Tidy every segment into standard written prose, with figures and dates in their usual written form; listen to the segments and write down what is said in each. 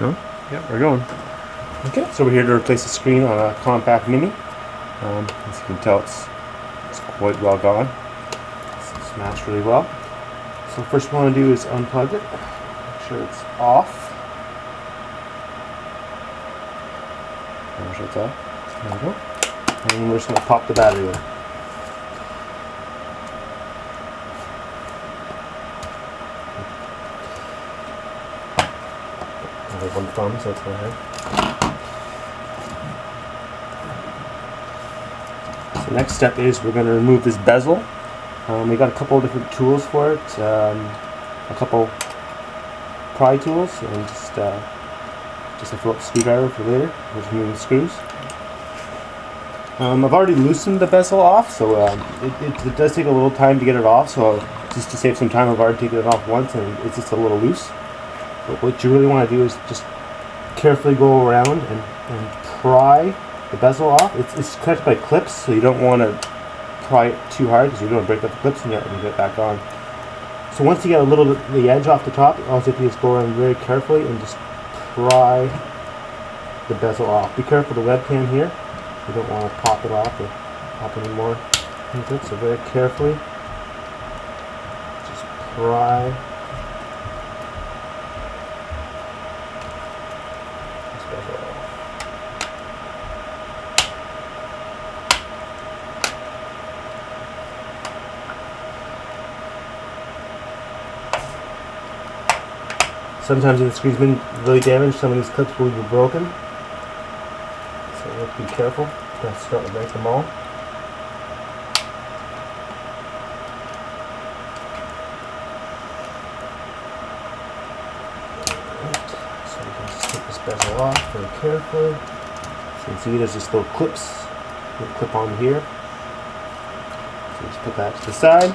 No? Yeah, we're going. Okay, so we're here to replace the screen on a Compaq Mini. As you can tell, it's quite well gone. It's matched really well. So first we want to do is unplug it. Make sure it's off. Make sure it's off. There we go. And we're just going to pop the battery in. I have one thumb, so it's my head. So next step is we're going to remove this bezel. We got a couple of different tools for it. A couple pry tools and just a Phillips screwdriver for later. We're just removing the screws. I've already loosened the bezel off, so it does take a little time to get it off. So just to save some time, I've already taken it off once, and it's just a little loose. But what you really want to do is just carefully go around and pry the bezel off. It's connected by clips, so you don't want to pry it too hard because you're going to break up the clips and you get it back on. So once you get a little bit of the edge off the top, all you have to do is go around very carefully and just pry the bezel off. Be careful of the webcam here. You don't want to pop it off or pop any more with it. So very carefully, just pry this bezel off. Sometimes if the screen's been really damaged, some of these clips will be broken. So you have to be careful. You have to start to break them all. So you can just take this bezel off very carefully. So you can see there's just little clips. Little clip on here. So just put that to the side.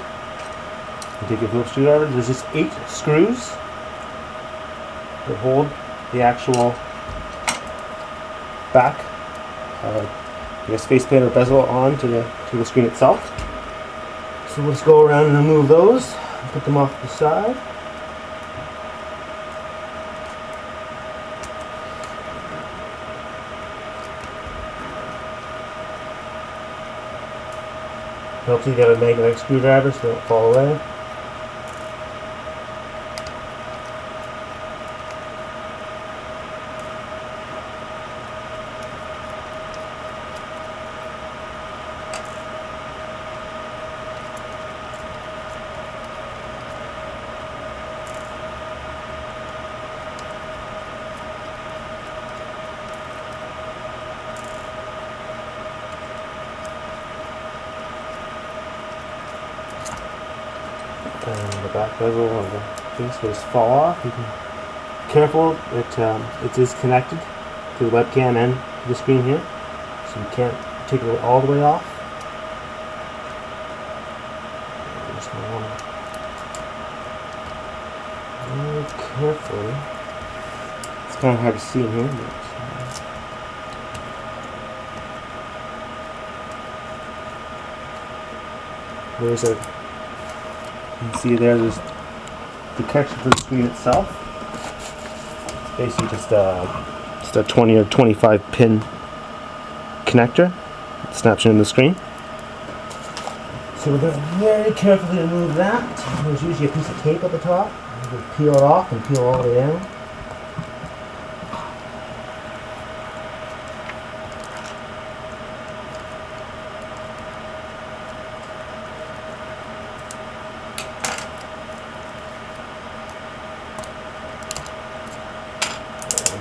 And take your Phillips screwdriver. There's just 8 screws that hold the actual back, faceplate or bezel on to the screen itself. So let's go around and remove those, put them off to the side. Helps you get a magnetic screwdriver so they don't fall away. And the back bezel of the piece will just fall off. You can be careful, it is connected to the webcam and to the screen here, so you can't take it all the way off. You just want to very carefully. It's kind of hard to see in here, but there's a. You can see there's the connection for the screen itself. It's basically just a 20 or 25 pin connector. It snaps into the screen. So we're going to very carefully remove that. There's usually a piece of tape at the top. You can peel it off and peel all the way down.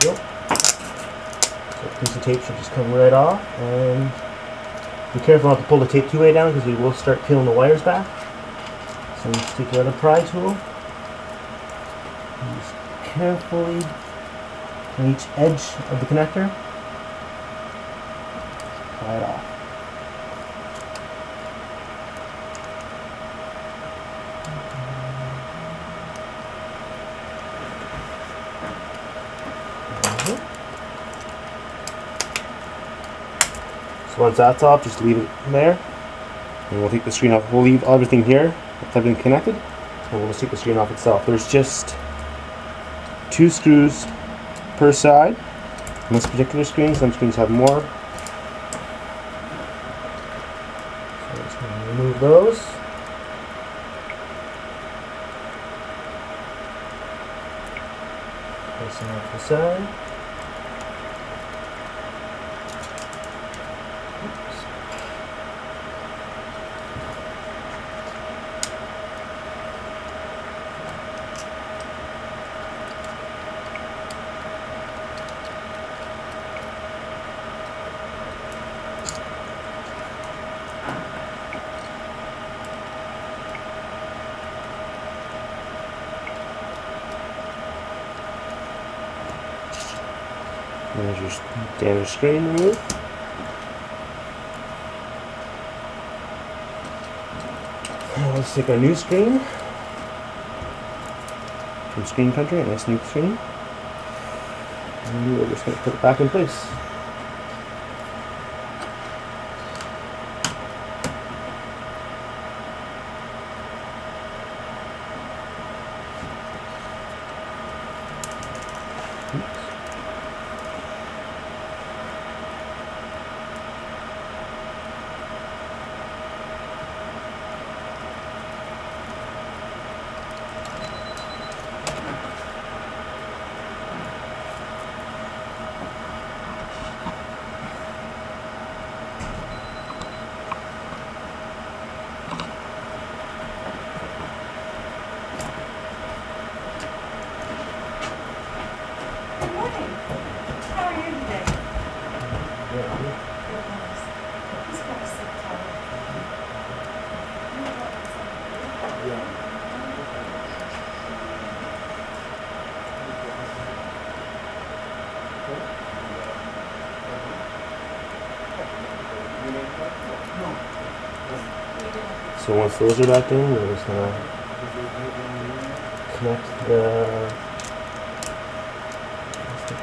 Go. So a piece of tape should just come right off, and be careful not to pull the tape too way down because we will start peeling the wires back. So just take your other pry tool and just carefully on each edge of the connector pry it off. So once that's off, just leave it there, and we'll take the screen off. We'll leave everything here, with everything connected, and we'll just take the screen off itself. There's just 2 screws per side on this particular screen. Some screens have more. So I'm just going to remove those. Place them off the side. There's your damaged screen removed. Now let's take our new screen from Screen Country, a nice new screen, and we're just going to put it back in place. So once those are back in, we're just going to connect the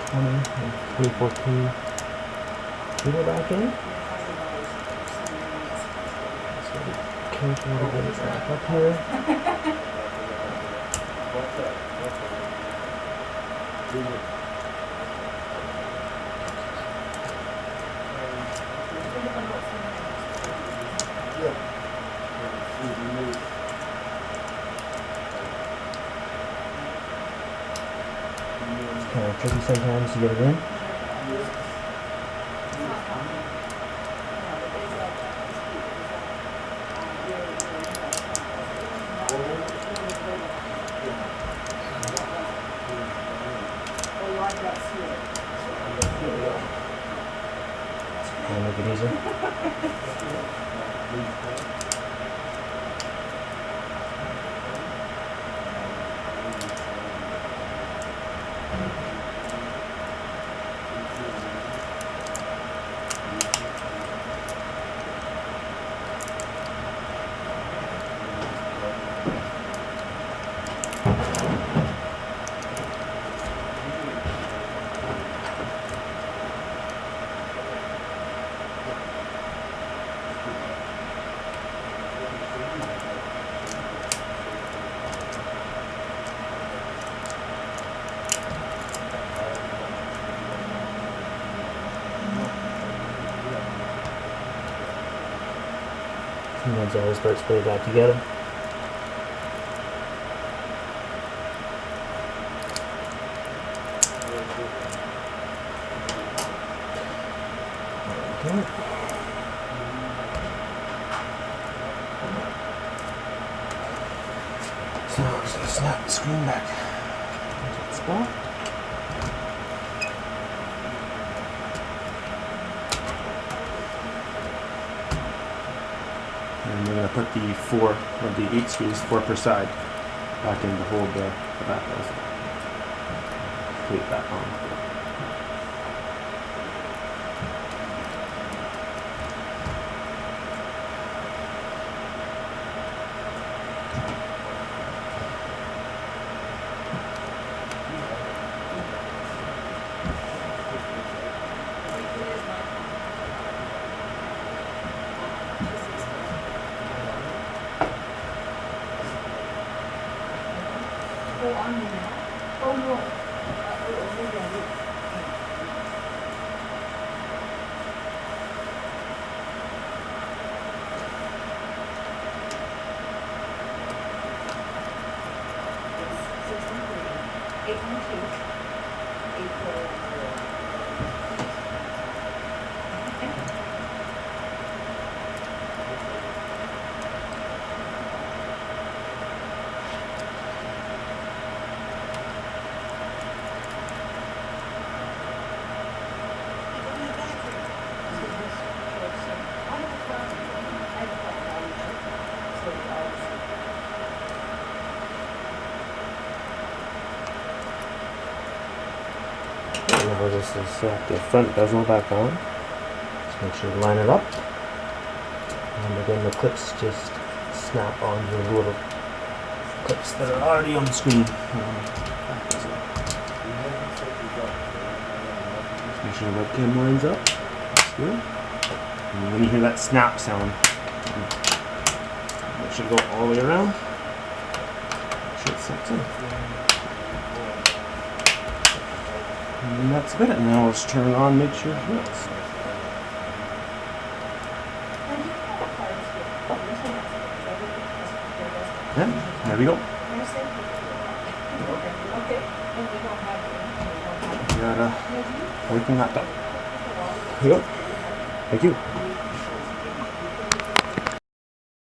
20 and 2014 cable back in. So be careful to get it back up here. It's kind of tricky sometimes to get it in. I'll make it easy. And once all those parts put it back together. Okay. So I'm just going to snap the screen back into its spot. And we're going to put the 4 of the 8 screws, 4 per side, back in to hold the back plate back on. Oh no. Remember, this is the front bezel back on. Just make sure to line it up. And again, the clips just snap onto the little clips that are already on the screen. Just make sure the webcam lines up. That's good. And when you hear that snap sound, make sure to go all the way around. Make sure it sets in. And that's good. And now let's turn it on, make sure it works. Yeah, there we go. We got a working laptop. Here you go. Thank you.